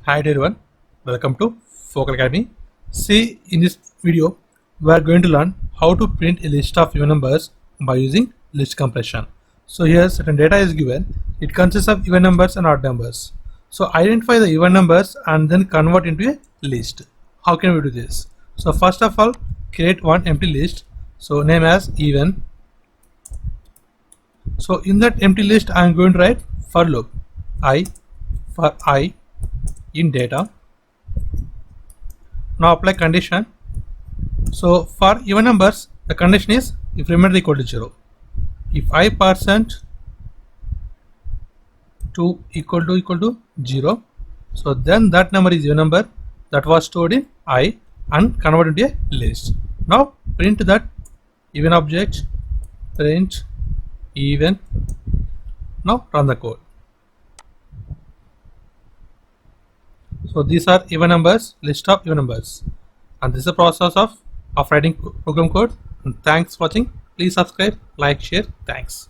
Hi everyone, welcome to Focal Academy. See, in this video, we are going to learn how to print a list of even numbers by using list compression. So here certain data is given. It consists of even numbers and odd numbers. So identify the even numbers and then convert into a list. How can we do this? So first of all, create one empty list. So name as even. So in that empty list, I am going to write for loop for I in data. Now apply condition. So for even numbers, the condition is if remainder equal to 0. If I percent 2 equal to 0, so then that number is even number that was stored in I and converted into a list. Now print that even object, print even. Now run the code. So these are even numbers, list of even numbers, and this is the process of writing program code. And thanks for watching. Please subscribe, like, share. Thanks.